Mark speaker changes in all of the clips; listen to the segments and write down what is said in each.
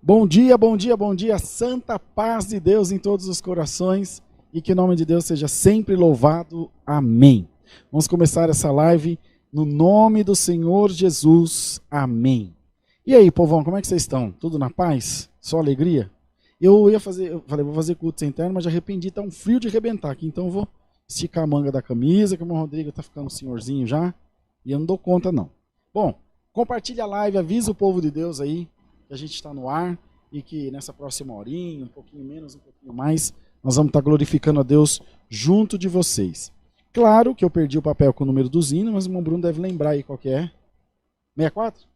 Speaker 1: Bom dia, bom dia, bom dia. Santa paz de Deus em todos os corações e que o nome de Deus seja sempre louvado. Amém. Vamos começar essa live no nome do Senhor Jesus. Amém. E aí, povão, como é que vocês estão? Tudo na paz? Só alegria? Eu falei, vou fazer culto sem terno, mas já arrependi, tá um frio de arrebentar aqui, então eu vou esticar a manga da camisa, que o meu Rodrigo tá ficando senhorzinho já, e eu não dou conta não. Bom, compartilha a live, avisa o povo de Deus aí, que a gente está no ar, e que nessa próxima horinha, um pouquinho menos, um pouquinho mais, nós vamos estar glorificando a Deus junto de vocês. Claro que eu perdi o papel com o número dos hinos, mas o irmão Bruno deve lembrar aí qual que é. 64?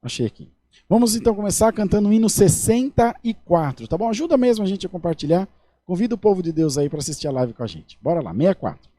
Speaker 1: Achei aqui. Vamos então começar cantando o hino 64, tá bom? Ajuda mesmo a gente a compartilhar. Convida o povo de Deus aí para assistir a live com a gente. Bora lá, 64.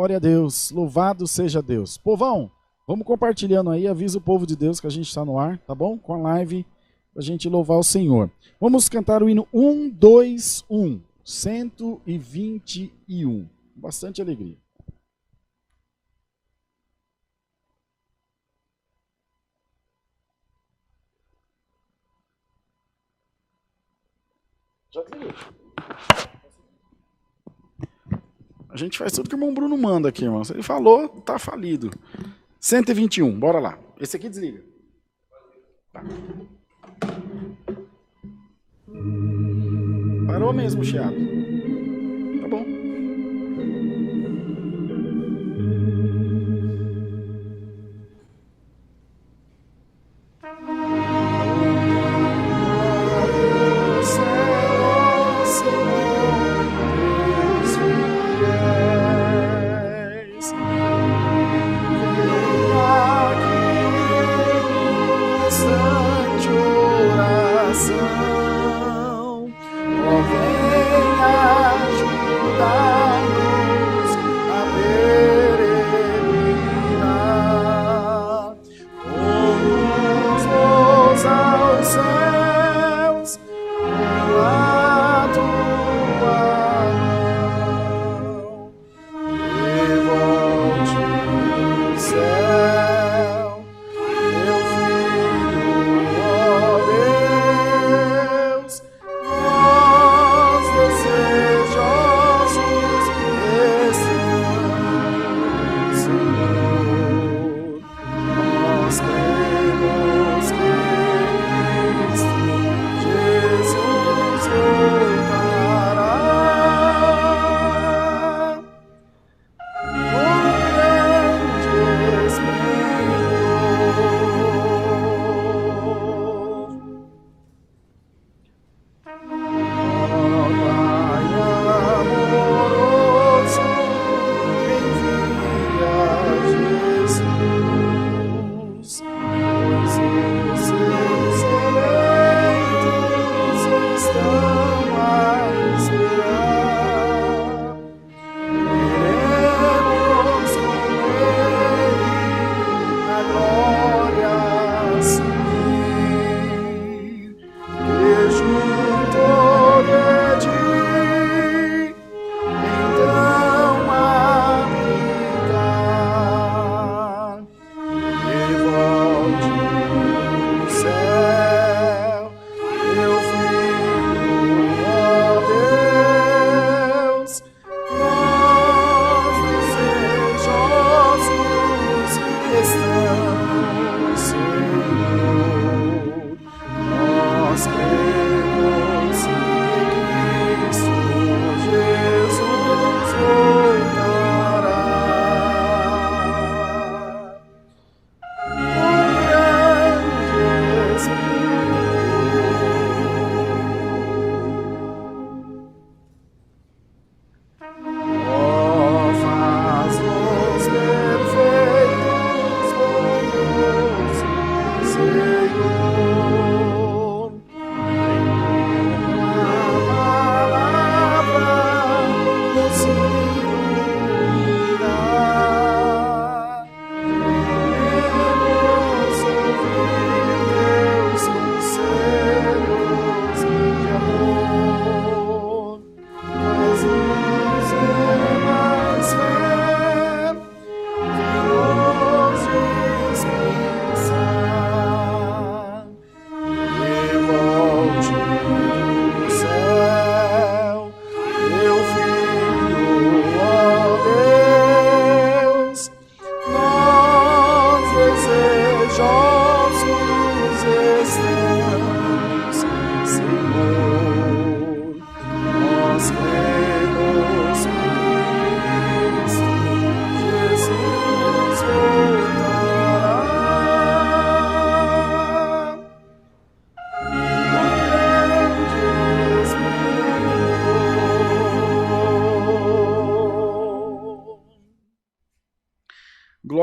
Speaker 1: Glória a Deus. Louvado seja Deus. Povão, vamos compartilhando aí. Avisa o povo de Deus que a gente está no ar, tá bom? Com a live, para a gente louvar o Senhor. Vamos cantar o hino 121. 121. Bastante alegria. Já desliguei. A gente faz tudo que o irmão Bruno manda aqui, irmão. Se ele falou, tá falido. 121, bora lá. Esse aqui desliga. Tá. Parou mesmo, chiado. Tá bom.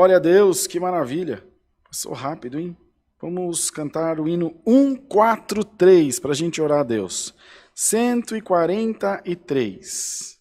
Speaker 1: Glória a Deus, que maravilha. Passou rápido, hein? Vamos cantar o hino 143 para a gente orar a Deus. 143.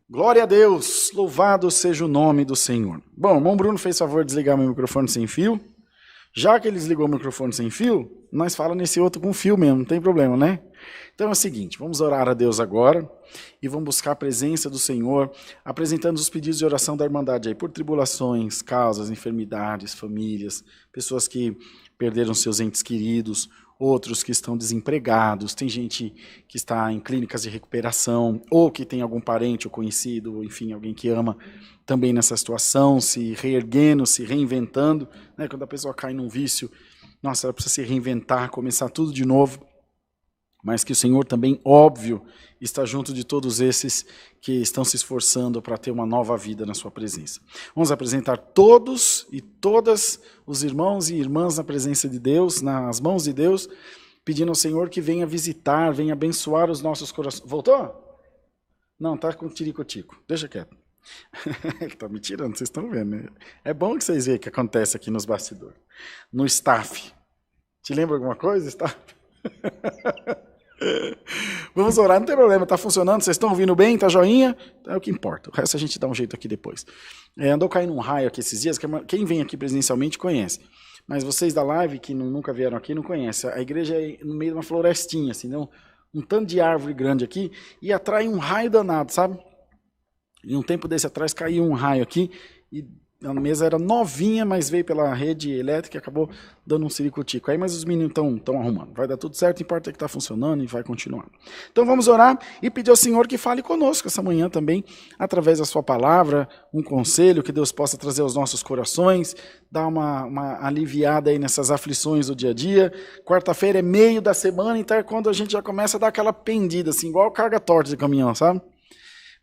Speaker 1: Glória a Deus, louvado seja o nome do Senhor. Bom, o irmão Bruno fez favor de desligar meu microfone sem fio. Já que ele desligou o microfone sem fio, nós falamos nesse outro com fio mesmo, não tem problema, né? Então é o seguinte, vamos orar a Deus agora e vamos buscar a presença do Senhor, apresentando os pedidos de oração da Irmandade aí, por tribulações, causas, enfermidades, famílias, pessoas que perderam seus entes queridos, outros que estão desempregados, tem gente que está em clínicas de recuperação, ou que tem algum parente ou conhecido, ou enfim, alguém que ama também nessa situação, se reerguendo, se reinventando, né? Quando a pessoa cai num vício, nossa, ela precisa se reinventar, começar tudo de novo, mas que o Senhor também, óbvio, está junto de todos esses que estão se esforçando para ter uma nova vida na sua presença. Vamos apresentar todos e todas os irmãos e irmãs na presença de Deus, nas mãos de Deus, pedindo ao Senhor que venha visitar, venha abençoar os nossos corações. Voltou? Não, está com tiricotico, deixa quieto. Ele está me tirando, vocês estão vendo, né? É bom que vocês vejam o que acontece aqui nos bastidores. No staff. Te lembra alguma coisa, staff? Vamos orar, não tem problema, está funcionando, vocês estão ouvindo bem, está joinha, é o que importa, o resto a gente dá um jeito aqui depois. Andou caindo um raio aqui esses dias, quem vem aqui presencialmente conhece, mas vocês da live que nunca vieram aqui não conhecem, a igreja é no meio de uma florestinha, assim, não? Um tanto de árvore grande aqui, e atrai um raio danado, sabe? E um tempo desse atrás caiu um raio aqui, e A mesa era novinha, mas veio pela rede elétrica e acabou dando um ciricutico. Aí, mas os meninos estão arrumando. Vai dar tudo certo, importa que está funcionando e vai continuar. Então vamos orar e pedir ao Senhor que fale conosco essa manhã também, através da sua palavra, um conselho que Deus possa trazer aos nossos corações, dar uma aliviada aí nessas aflições do dia a dia. Quarta-feira é meio da semana, então é quando a gente já começa a dar aquela pendida, assim, igual carga torta de caminhão, sabe?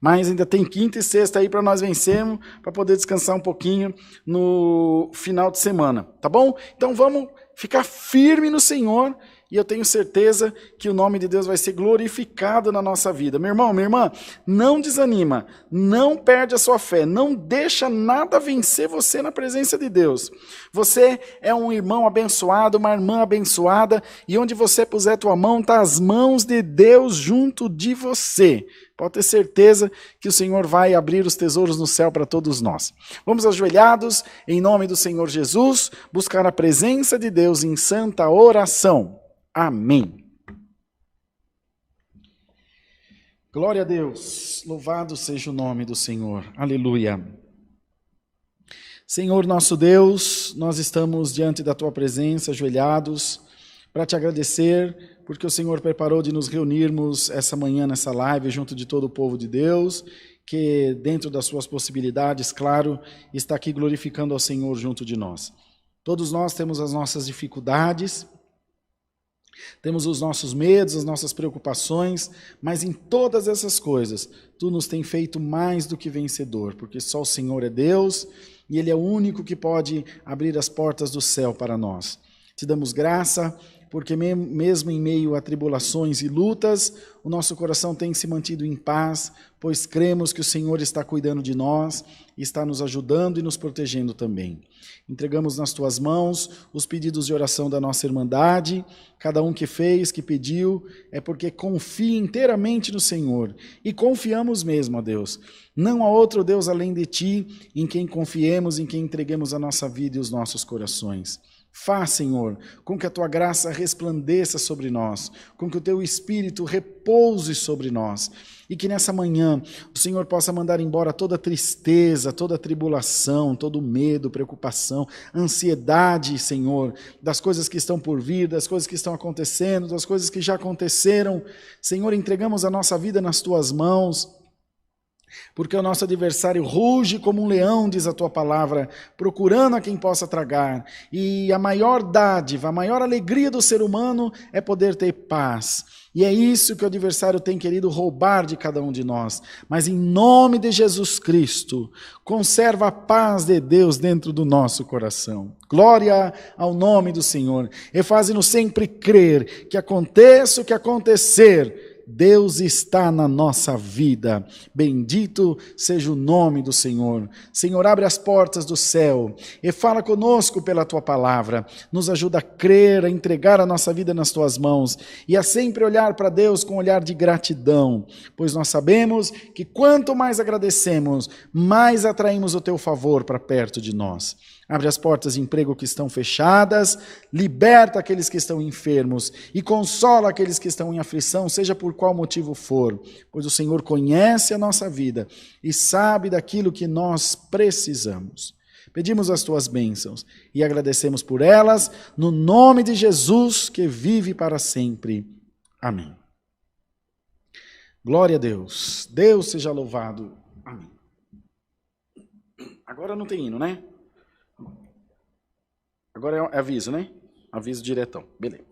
Speaker 1: Mas ainda tem quinta e sexta aí para nós vencermos, para poder descansar um pouquinho no final de semana, tá bom? Então vamos ficar firme no Senhor e eu tenho certeza que o nome de Deus vai ser glorificado na nossa vida. Meu irmão, minha irmã, não desanima, não perde a sua fé, não deixa nada vencer você na presença de Deus. Você é um irmão abençoado, uma irmã abençoada, e onde você puser tua mão, está as mãos de Deus junto de você. Pode ter certeza que o Senhor vai abrir os tesouros no céu para todos nós. Vamos ajoelhados, em nome do Senhor Jesus, buscar a presença de Deus em santa oração. Amém. Glória a Deus, louvado seja o nome do Senhor. Aleluia. Senhor nosso Deus, nós estamos diante da Tua presença, ajoelhados, para Te agradecer, porque o Senhor preparou de nos reunirmos essa manhã nessa live junto de todo o povo de Deus, que dentro das suas possibilidades, claro, está aqui glorificando ao Senhor junto de nós. Todos nós temos as nossas dificuldades, temos os nossos medos, as nossas preocupações, mas em todas essas coisas, Tu nos tem feito mais do que vencedor, porque só o Senhor é Deus e Ele é o único que pode abrir as portas do céu para nós. Te damos graça, porque mesmo em meio a tribulações e lutas, o nosso coração tem se mantido em paz, pois cremos que o Senhor está cuidando de nós, está nos ajudando e nos protegendo também. Entregamos nas Tuas mãos os pedidos de oração da nossa irmandade, cada um que fez, que pediu, é porque confia inteiramente no Senhor, e confiamos mesmo, ó Deus. Não há outro Deus além de Ti, em quem confiemos, em quem entreguemos a nossa vida e os nossos corações. Faz, Senhor, com que a Tua graça resplandeça sobre nós, com que o Teu Espírito repouse sobre nós, e que nessa manhã o Senhor possa mandar embora toda tristeza, toda tribulação, todo medo, preocupação, ansiedade, Senhor, das coisas que estão por vir, das coisas que estão acontecendo, das coisas que já aconteceram. Senhor, entregamos a nossa vida nas Tuas mãos, porque o nosso adversário ruge como um leão, diz a Tua palavra, procurando a quem possa tragar. E a maior dádiva, a maior alegria do ser humano é poder ter paz. E é isso que o adversário tem querido roubar de cada um de nós. Mas em nome de Jesus Cristo, conserva a paz de Deus dentro do nosso coração. Glória ao nome do Senhor. E faz-nos sempre crer que aconteça o que acontecer, Deus está na nossa vida. Bendito seja o nome do Senhor. Senhor, abre as portas do céu e fala conosco pela Tua palavra. Nos ajuda a crer, a entregar a nossa vida nas Tuas mãos e a sempre olhar para Deus com um olhar de gratidão, pois nós sabemos que quanto mais agradecemos, mais atraímos o Teu favor para perto de nós. Abre as portas de emprego que estão fechadas, liberta aqueles que estão enfermos e consola aqueles que estão em aflição, seja por qual motivo for, pois o Senhor conhece a nossa vida e sabe daquilo que nós precisamos. Pedimos as Tuas bênçãos e agradecemos por elas, no nome de Jesus, que vive para sempre. Amém. Glória a Deus. Deus seja louvado. Amém. Agora não tem hino, né? Agora é aviso, né? Aviso diretão. Beleza.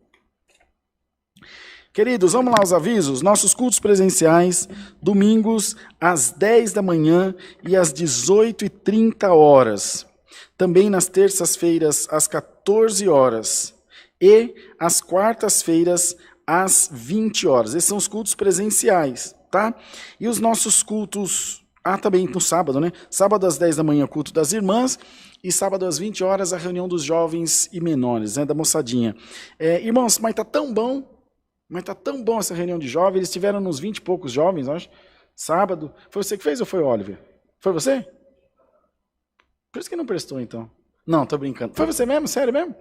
Speaker 1: Queridos, vamos lá aos avisos. Nossos cultos presenciais, domingos, às 10 da manhã e às 18h30. Também nas terças-feiras, às 14 horas. E às quartas-feiras, às 20 horas. Esses são os cultos presenciais, tá? E os nossos cultos... também no sábado, né? Sábado às 10 da manhã, culto das irmãs, e sábado às 20 horas, a reunião dos jovens e menores, né? Da moçadinha. Irmãos, mas tá tão bom essa reunião de jovens, eles tiveram uns 20 e poucos jovens, acho, sábado. Foi você que fez ou foi o Oliver? Foi você? Por isso que não prestou, então. Não, tô brincando. Foi você mesmo? Sério mesmo?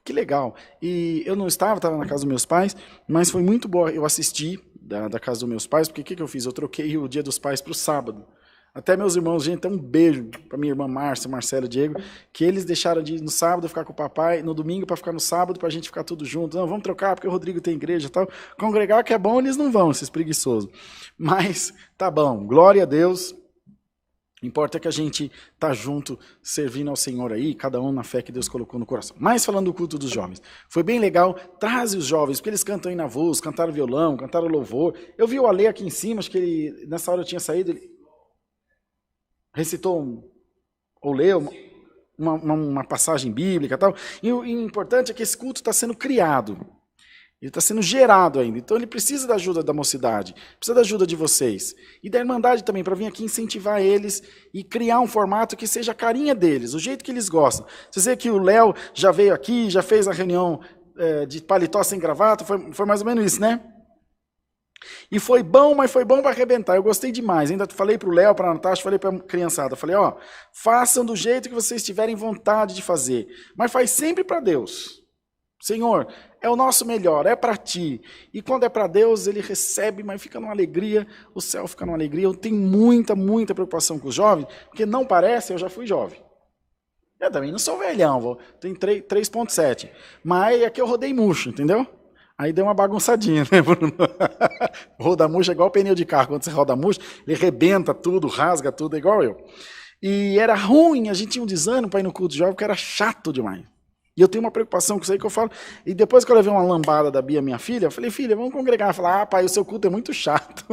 Speaker 1: Que legal. E eu não estava na casa dos meus pais, mas foi muito boa. Eu assisti da casa dos meus pais, porque o que eu fiz? Eu troquei o dia dos pais para o sábado. Até meus irmãos, gente, então um beijo para minha irmã Márcia, Marcelo, Diego, que eles deixaram de ir no sábado ficar com o papai, no domingo para ficar no sábado, para a gente ficar tudo junto. Não, vamos trocar, porque o Rodrigo tem igreja e tal. Congregar que é bom, eles não vão, esses preguiçosos. Mas tá bom, glória a Deus. Importa que a gente tá junto, servindo ao Senhor aí, cada um na fé que Deus colocou no coração. Mas falando do culto dos jovens, foi bem legal, traz os jovens, porque eles cantam aí na voz, cantaram violão, cantaram louvor. Eu vi o Ale aqui em cima, acho que ele, nessa hora eu tinha saído, ele recitou, ou leu, uma passagem bíblica e tal. E o importante é que esse culto está sendo criado. Ele está sendo gerado ainda. Então ele precisa da ajuda da mocidade, precisa da ajuda de vocês. E da Irmandade também, para vir aqui incentivar eles e criar um formato que seja a carinha deles, o jeito que eles gostam. Você vê que o Léo já veio aqui, já fez a reunião de paletó sem gravata, foi mais ou menos isso, né? E foi bom, mas foi bom para arrebentar. Eu gostei demais. Ainda falei para o Léo, para a Natasha, falei para a criançada. Falei, ó, façam do jeito que vocês tiverem vontade de fazer. Mas faz sempre para Deus. Senhor, é o nosso melhor, é para ti. E quando é para Deus, ele recebe, mas fica numa alegria, o céu fica numa alegria. Eu tenho muita preocupação com os jovens, porque não parece, eu já fui jovem. Eu também não sou velhão, tenho 3.7. Mas aqui eu rodei murcho, entendeu? Aí deu uma bagunçadinha, né, Bruno? Roda murcho é igual pneu de carro. Quando você roda murcho, ele rebenta tudo, rasga tudo, é igual eu. E era ruim, a gente tinha um desânimo para ir no culto jovem, porque era chato demais. E eu tenho uma preocupação com isso aí que eu falo. E depois que eu levei uma lambada da Bia, minha filha, eu falei, filha, vamos congregar. Ela falou, ah, pai, o seu culto é muito chato.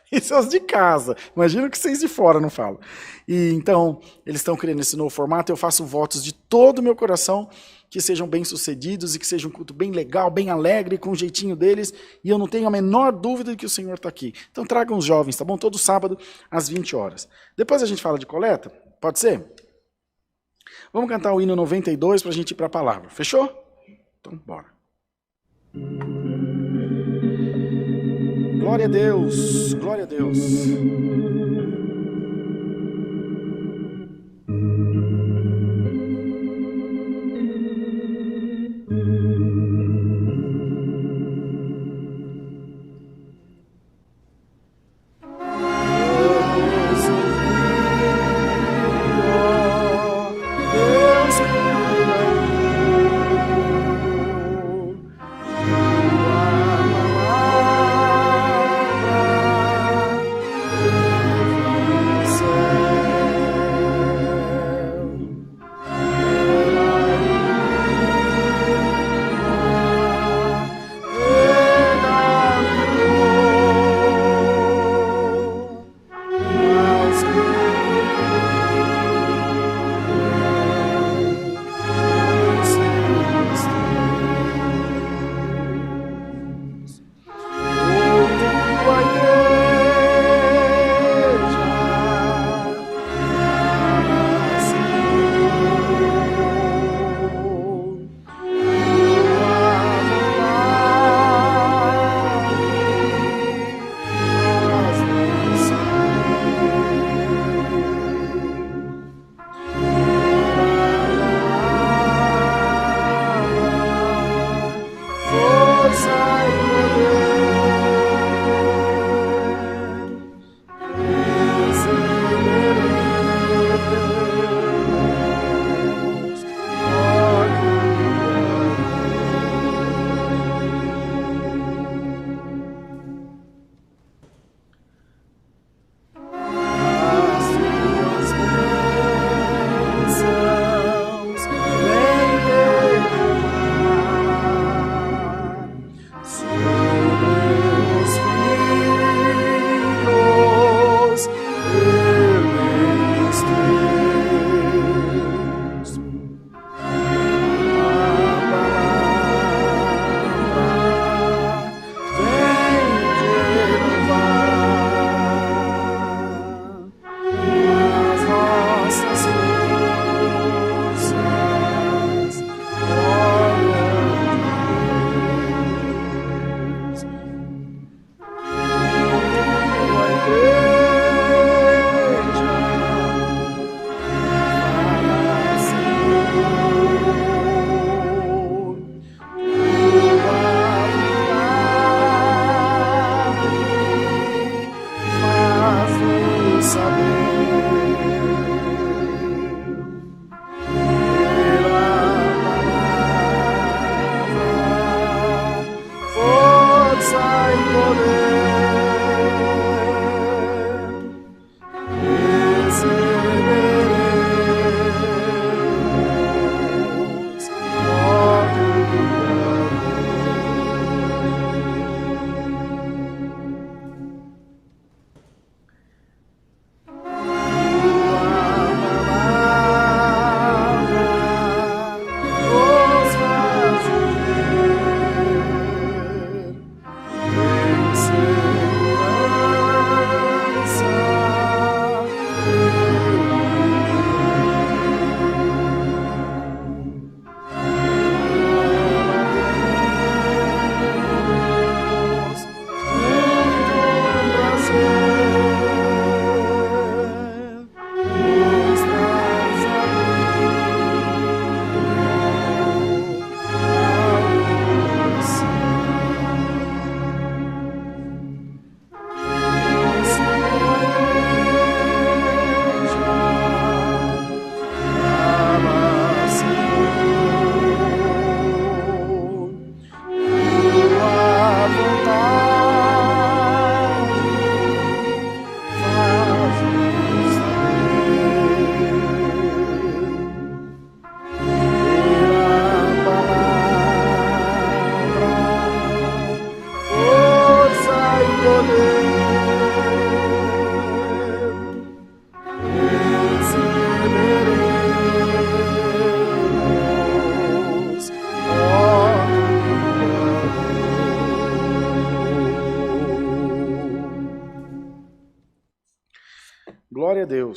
Speaker 1: Isso é os de casa. Imagina que vocês de fora não falam. E então, eles estão criando esse novo formato. Eu faço votos de todo o meu coração que sejam bem-sucedidos e que seja um culto bem legal, bem alegre, com o jeitinho deles. E eu não tenho a menor dúvida de que o Senhor está aqui. Então tragam os jovens, tá bom? Todo sábado, às 20 horas. Depois a gente fala de coleta. Pode ser? Vamos cantar o hino 92 para a gente ir para a palavra. Fechou? Então, bora. Glória a Deus, glória a Deus.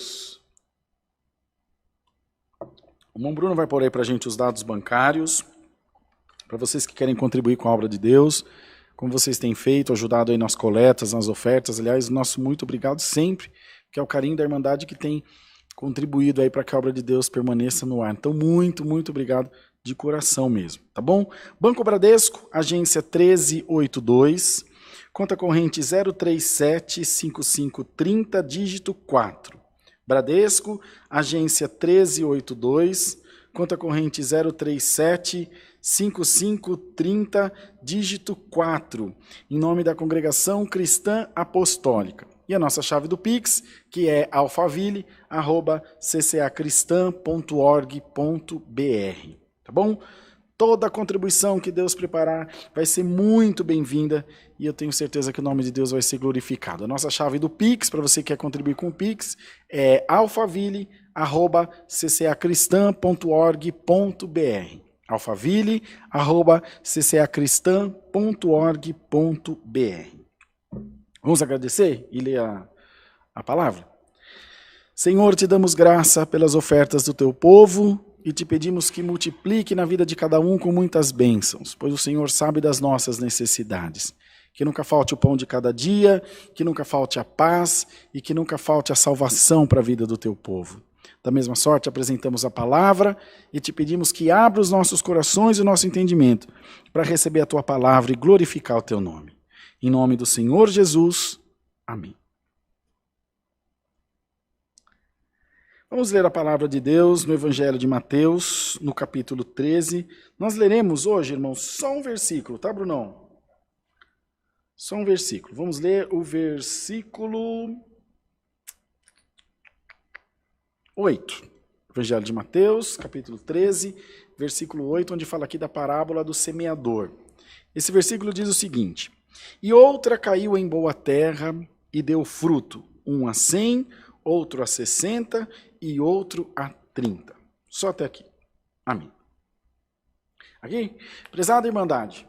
Speaker 1: Deus. O irmão Bruno vai pôr aí para a gente os dados bancários, para vocês que querem contribuir com a obra de Deus, como vocês têm feito, ajudado aí nas coletas, nas ofertas. Aliás, nosso muito obrigado sempre, que é o carinho da Irmandade que tem contribuído aí para que a obra de Deus permaneça no ar. Então, muito, muito obrigado de coração mesmo, tá bom? Banco Bradesco, agência 1382, conta corrente 0375530, dígito 4. Bradesco, agência 1382, conta corrente 0375530, dígito 4, em nome da Congregação Cristã Apostólica. E a nossa chave do Pix, que é alfaville@ccacristã.org.br. Tá bom? Toda a contribuição que Deus preparar vai ser muito bem-vinda e eu tenho certeza que o nome de Deus vai ser glorificado. A nossa chave do Pix, para você que quer contribuir com o Pix, é alfaville@ccacristã.org.br. alfaville@ccacristã.org.br. Vamos agradecer e ler a palavra? Senhor, te damos graça pelas ofertas do teu povo e te pedimos que multiplique na vida de cada um com muitas bênçãos, pois o Senhor sabe das nossas necessidades. Que nunca falte o pão de cada dia, que nunca falte a paz e que nunca falte a salvação para a vida do teu povo. Da mesma sorte, apresentamos a palavra e te pedimos que abra os nossos corações e o nosso entendimento para receber a tua palavra e glorificar o teu nome. Em nome do Senhor Jesus. Amém. Vamos ler a palavra de Deus no Evangelho de Mateus, no capítulo 13. Nós leremos hoje, irmãos, só um versículo, tá, Brunão? Só um versículo. Vamos ler o versículo 8. Evangelho de Mateus, capítulo 13, versículo 8, onde fala aqui da parábola do semeador. Esse versículo diz o seguinte: E outra caiu em boa terra e deu fruto, um a 100, outro a 60 e outro a 30. Só até aqui. Amém. Aqui, prezada Irmandade,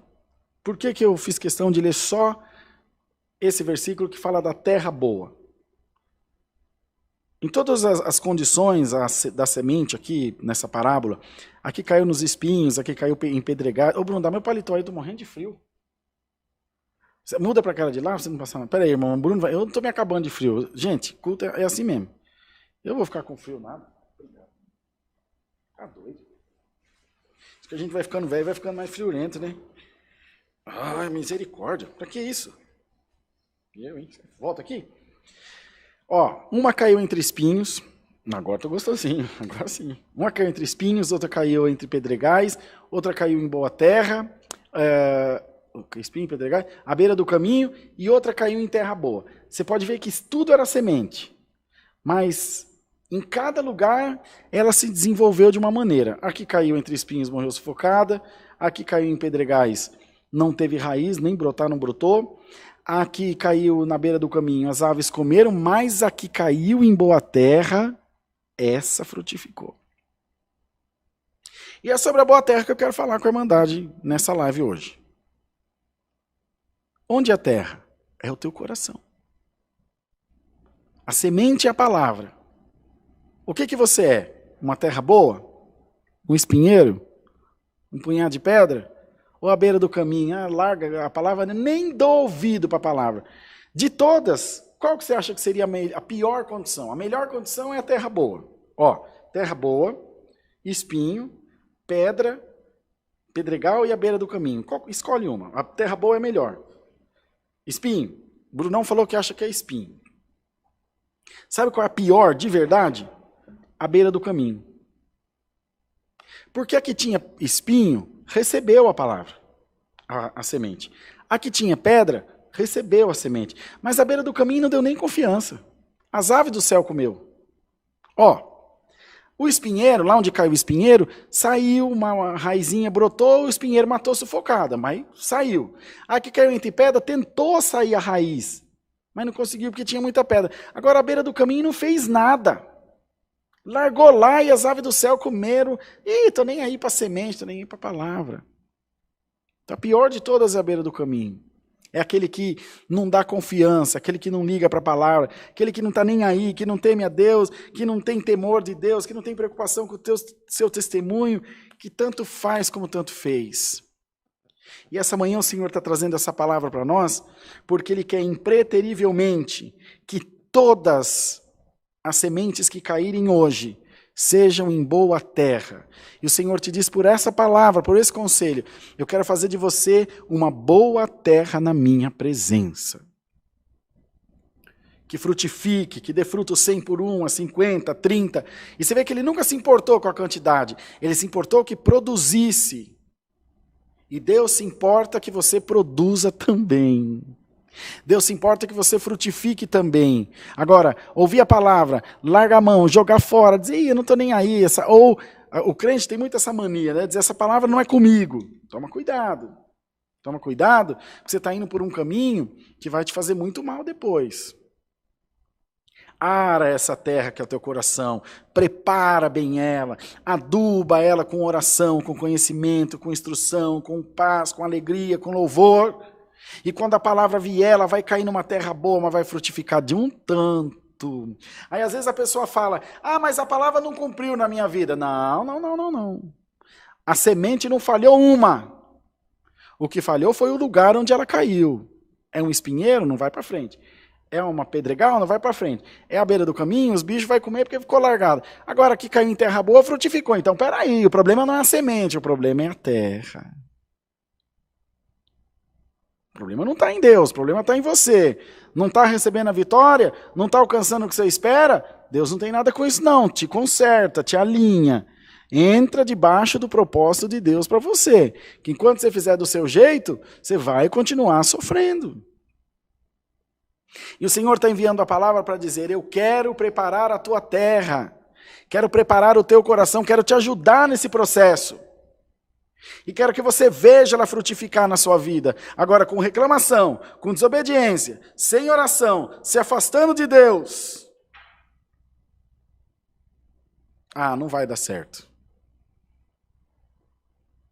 Speaker 1: por que eu fiz questão de ler só esse versículo que fala da terra boa? Em todas as condições da semente aqui, nessa parábola, aqui caiu nos espinhos, aqui caiu em pedregais. Ô Bruno, dá meu paletó aí, tô morrendo de frio. Você muda pra cara de lá, você não passa nada. Pera aí, irmão, o Bruno vai... Eu não tô me acabando de frio. Gente, culto é assim mesmo. Eu vou ficar com frio nada. Tá doido. Diz que a gente vai ficando velho, vai ficando mais friorento, né? Ai, misericórdia. Pra que isso? Eu, hein? Volta aqui. Ó, uma caiu entre espinhos. Agora tô gostosinho, agora sim. Uma caiu entre espinhos, outra caiu entre pedregais, outra caiu em boa terra, espinho, pedregais, à beira do caminho, e outra caiu em terra boa. Você pode ver que tudo era semente, mas em cada lugar ela se desenvolveu de uma maneira. Aqui caiu entre espinhos, morreu sufocada. Aqui caiu em pedregais, não teve raiz, nem brotar, não brotou. Aqui caiu na beira do caminho, as aves comeram, mas aqui caiu em boa terra, essa frutificou. E é sobre a boa terra que eu quero falar com a Irmandade nessa live hoje. Onde é a terra? É o teu coração. A semente é a palavra. O que você é? Uma terra boa? Um espinheiro? Um punhado de pedra? Ou à beira do caminho? Larga a palavra, nem dou ouvido para a palavra. De todas, qual que você acha que seria a pior condição? A melhor condição é a terra boa. Ó, terra boa, espinho, pedra, pedregal e à beira do caminho. Escolhe uma. A terra boa é melhor. Espinho. Brunão falou que acha que é espinho. Sabe qual é a pior de verdade? À beira do caminho. Porque a que tinha espinho recebeu a palavra, a semente. A que tinha pedra recebeu a semente. Mas à beira do caminho não deu nem confiança. As aves do céu comeu. Ó, o espinheiro, lá onde caiu o espinheiro, saiu, uma raizinha brotou, o espinheiro matou sufocada, mas saiu. A que caiu entre pedra tentou sair a raiz, mas não conseguiu porque tinha muita pedra. Agora a beira do caminho não fez nada. Largou lá e as aves do céu comeram. Ih, tô nem aí para semente, tô nem aí para palavra. A pior de todas é a beira do caminho. É aquele que não dá confiança, aquele que não liga para a palavra, aquele que não está nem aí, que não teme a Deus, que não tem temor de Deus, que não tem preocupação com o seu testemunho, que tanto faz como tanto fez. E essa manhã o Senhor está trazendo essa palavra para nós, porque Ele quer impreterivelmente que todas as sementes que caírem hoje sejam em boa terra. E o Senhor te diz por essa palavra, por esse conselho, eu quero fazer de você uma boa terra na minha presença. Que frutifique, que dê fruto 100 por 1, a 50, 30. E você vê que ele nunca se importou com a quantidade, ele se importou que produzisse. E Deus se importa que você produza também. Deus se importa que você frutifique também. Agora, ouvir a palavra, larga a mão, jogar fora, dizer, eu não estou nem aí. Ou o crente tem muito essa mania, né? Dizer, essa palavra não é comigo. Toma cuidado. Toma cuidado, porque você está indo por um caminho que vai te fazer muito mal depois. Ara essa terra que é o teu coração, prepara bem ela, aduba ela com oração, com conhecimento, com instrução, com paz, com alegria, com louvor. E quando a palavra vier, ela vai cair numa terra boa, mas vai frutificar de um tanto. Aí às vezes a pessoa fala, mas a palavra não cumpriu na minha vida. Não. A semente não falhou uma. O que falhou foi o lugar onde ela caiu. É um espinheiro, não vai para frente. É uma pedregal, não vai para frente. É a beira do caminho, os bichos vão comer porque ficou largado. Agora que caiu em terra boa, frutificou. Então, peraí, o problema não é a semente, o problema é a terra. O problema não está em Deus, o problema está em você. Não está recebendo a vitória, não está alcançando o que você espera, Deus não tem nada com isso não. Te conserta, te alinha. Entra debaixo do propósito de Deus para você. Que enquanto você fizer do seu jeito, você vai continuar sofrendo. E o Senhor está enviando a palavra para dizer, eu quero preparar a tua terra, quero preparar o teu coração, quero te ajudar nesse processo. E quero que você veja ela frutificar na sua vida. Agora, com reclamação, com desobediência, sem oração, se afastando de Deus. Não vai dar certo.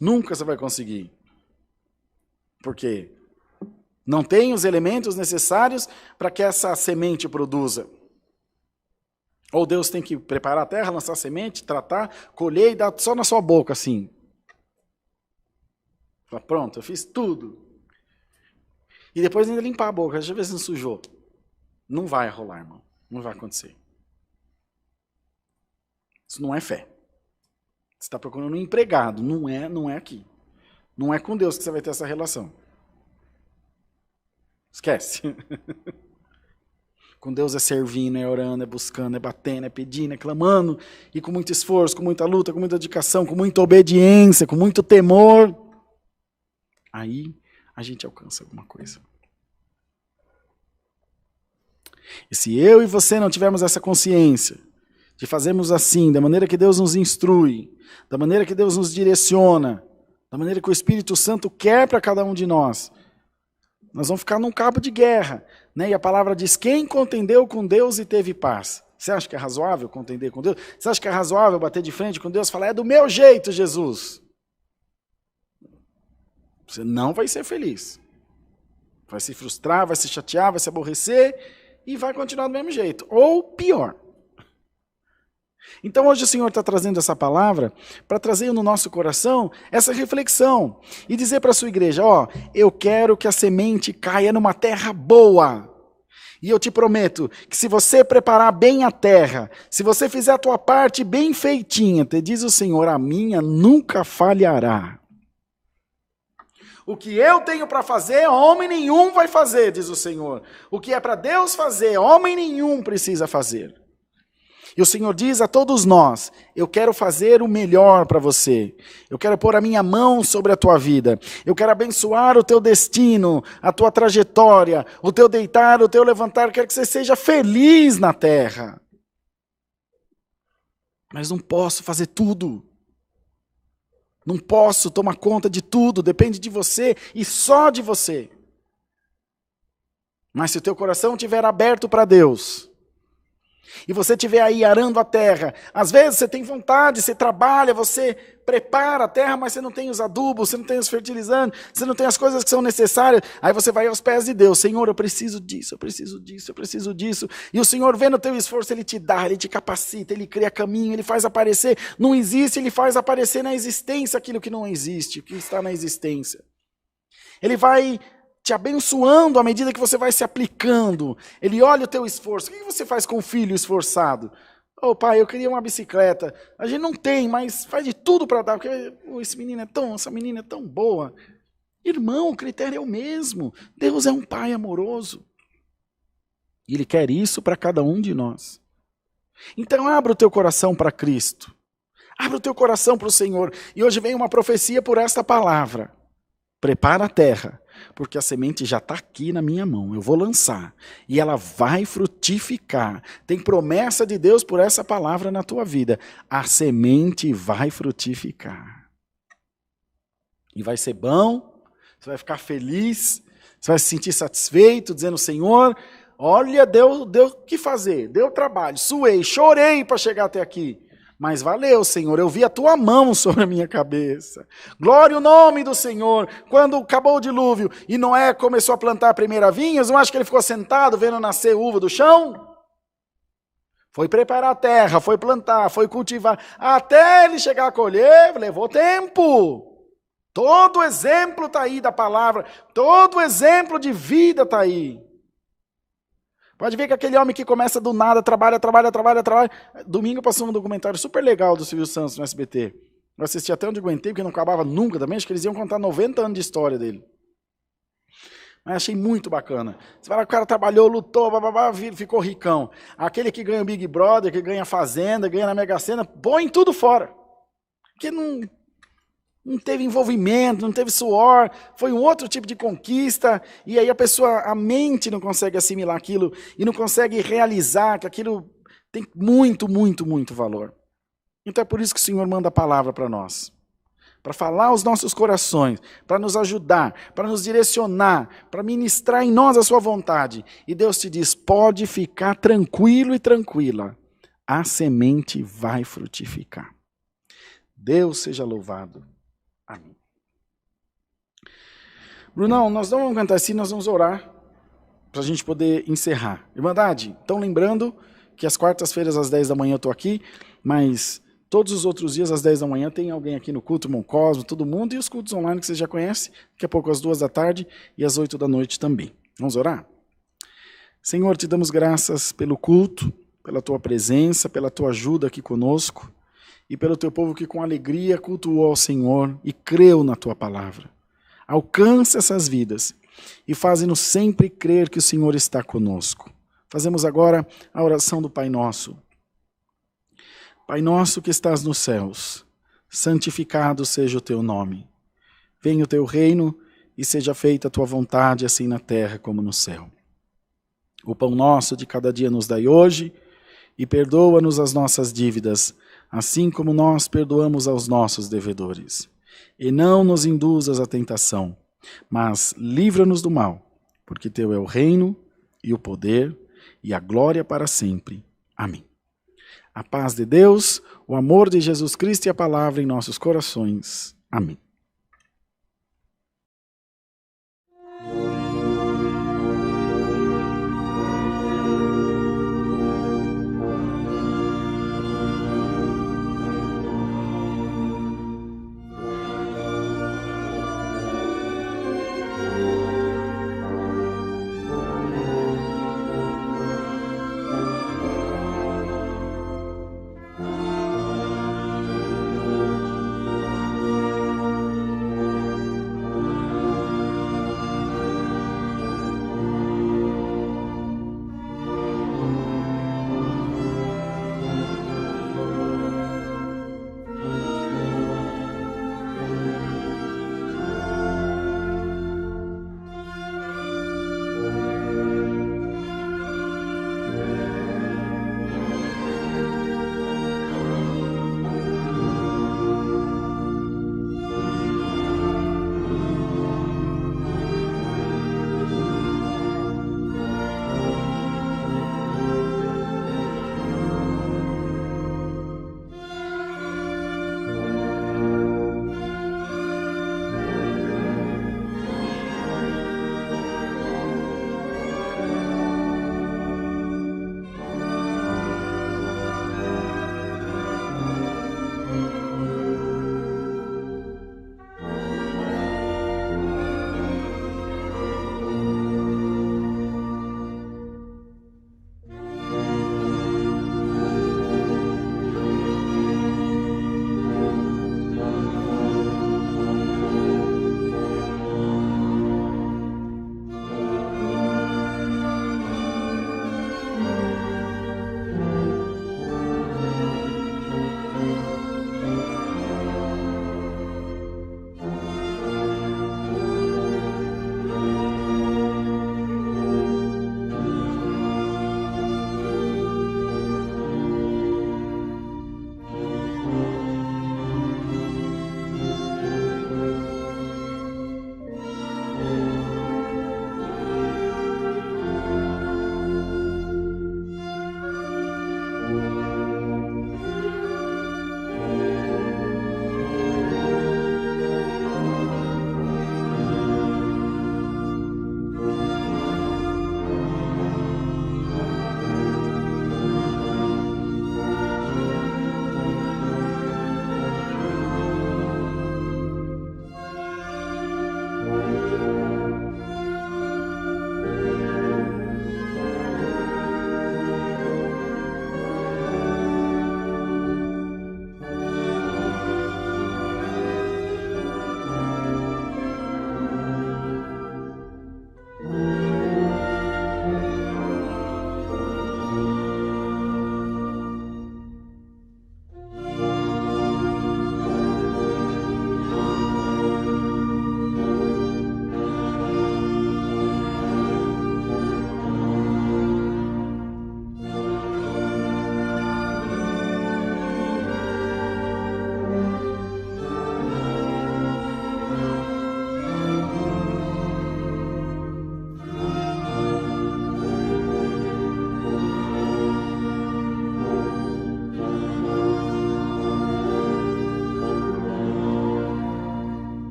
Speaker 1: Nunca você vai conseguir. Por quê? Não tem os elementos necessários para que essa semente produza. Ou Deus tem que preparar a terra, lançar a semente, tratar, colher e dar só na sua boca, assim. Pronto, eu fiz tudo. E depois ainda limpar a boca, deixa eu ver se não sujou. Não vai rolar, irmão. Não vai acontecer. Isso não é fé. Você está procurando um empregado, não é aqui. Não é com Deus que você vai ter essa relação. Esquece. Com Deus é servindo, é orando, é buscando, é batendo, é pedindo, é clamando, e com muito esforço, com muita luta, com muita dedicação, com muita obediência, com muito temor. Aí a gente alcança alguma coisa. E se eu e você não tivermos essa consciência de fazermos assim, da maneira que Deus nos instrui, da maneira que Deus nos direciona, da maneira que o Espírito Santo quer para cada um de nós vamos ficar num cabo de guerra. Né? E a palavra diz, quem contendeu com Deus e teve paz? Você acha que é razoável contender com Deus? Você acha que é razoável bater de frente com Deus e falar, é do meu jeito, Jesus? Você não vai ser feliz. Vai se frustrar, vai se chatear, vai se aborrecer e vai continuar do mesmo jeito. Ou pior. Então hoje o Senhor está trazendo essa palavra para trazer no nosso coração essa reflexão e dizer para a sua igreja, eu quero que a semente caia numa terra boa. E eu te prometo que se você preparar bem a terra, se você fizer a tua parte bem feitinha, te diz o Senhor, a minha nunca falhará. O que eu tenho para fazer, homem nenhum vai fazer, diz o Senhor. O que é para Deus fazer, homem nenhum precisa fazer. E o Senhor diz a todos nós, eu quero fazer o melhor para você. Eu quero pôr a minha mão sobre a tua vida. Eu quero abençoar o teu destino, a tua trajetória, o teu deitar, o teu levantar. Eu quero que você seja feliz na terra. Mas não posso fazer tudo. Não posso tomar conta de tudo. Depende de você e só de você. Mas se o teu coração estiver aberto para Deus, e você estiver aí arando a terra, às vezes você tem vontade, você trabalha, você prepara a terra, mas você não tem os adubos, você não tem os fertilizantes, você não tem as coisas que são necessárias, aí você vai aos pés de Deus, Senhor, eu preciso disso, eu preciso disso, eu preciso disso, e o Senhor vendo o teu esforço, Ele te dá, Ele te capacita, Ele cria caminho, Ele faz aparecer, não existe, Ele faz aparecer na existência aquilo que não existe, o que está na existência. Ele vai te abençoando à medida que você vai se aplicando. Ele olha o teu esforço. O que você faz com o filho esforçado? Ô pai, eu queria uma bicicleta. A gente não tem, mas faz de tudo para dar, porque essa menina é tão boa. Irmão, o critério é o mesmo. Deus é um pai amoroso. E Ele quer isso para cada um de nós. Então abra o teu coração para Cristo. Abra o teu coração para o Senhor. E hoje vem uma profecia por esta palavra. Prepara a terra, porque a semente já está aqui na minha mão, eu vou lançar, e ela vai frutificar. Tem promessa de Deus por essa palavra na tua vida. A semente vai frutificar. E vai ser bom, você vai ficar feliz, você vai se sentir satisfeito, dizendo, Senhor, olha, deu o que fazer, deu trabalho, suei, chorei para chegar até aqui. Mas valeu, Senhor, eu vi a tua mão sobre a minha cabeça. Glória ao nome do Senhor. Quando acabou o dilúvio e Noé começou a plantar a primeira vinha, não acho que ele ficou sentado vendo nascer uva do chão? Foi preparar a terra, foi plantar, foi cultivar. Até ele chegar a colher, levou tempo. Todo exemplo está aí da palavra, todo exemplo de vida está aí. Pode ver que aquele homem que começa do nada, trabalha. Domingo passou um documentário super legal do Silvio Santos no SBT. Eu assisti até onde aguentei, porque não acabava nunca também. Acho que eles iam contar 90 anos de história dele. Mas achei muito bacana. Você fala que o cara trabalhou, lutou, ficou ricão. Aquele que ganha o Big Brother, que ganha Fazenda, ganha na Mega Sena, põe tudo fora. Porque não teve envolvimento, não teve suor, foi um outro tipo de conquista, e aí a mente não consegue assimilar aquilo, e não consegue realizar que aquilo tem muito, muito, muito valor. Então é por isso que o Senhor manda a palavra para nós, para falar aos nossos corações, para nos ajudar, para nos direcionar, para ministrar em nós a sua vontade. E Deus te diz, pode ficar tranquilo e tranquila, a semente vai frutificar. Deus seja louvado. Amém. Brunão, nós não vamos cantar assim, nós vamos orar para a gente poder encerrar. Irmandade, então lembrando que às quartas-feiras às 10 da manhã eu estou aqui, mas todos os outros dias às 10 da manhã tem alguém aqui no culto, Irmão Cosmo, todo mundo, e os cultos online que você já conhece, daqui a pouco às 2 da tarde e às 8 da noite também. Vamos orar? Senhor, te damos graças pelo culto, pela tua presença, pela tua ajuda aqui conosco, e pelo teu povo que com alegria cultuou ao Senhor e creu na tua palavra. Alcança essas vidas e faze-nos sempre crer que o Senhor está conosco. Fazemos agora a oração do Pai Nosso. Pai nosso que estás nos céus, santificado seja o teu nome. Venha o teu reino e seja feita a tua vontade, assim na terra como no céu. O pão nosso de cada dia nos dai hoje e perdoa-nos as nossas dívidas, assim como nós perdoamos aos nossos devedores. E não nos induzas à tentação, mas livra-nos do mal, porque teu é o reino e o poder e a glória para sempre. Amém. A paz de Deus, o amor de Jesus Cristo e a palavra em nossos corações. Amém.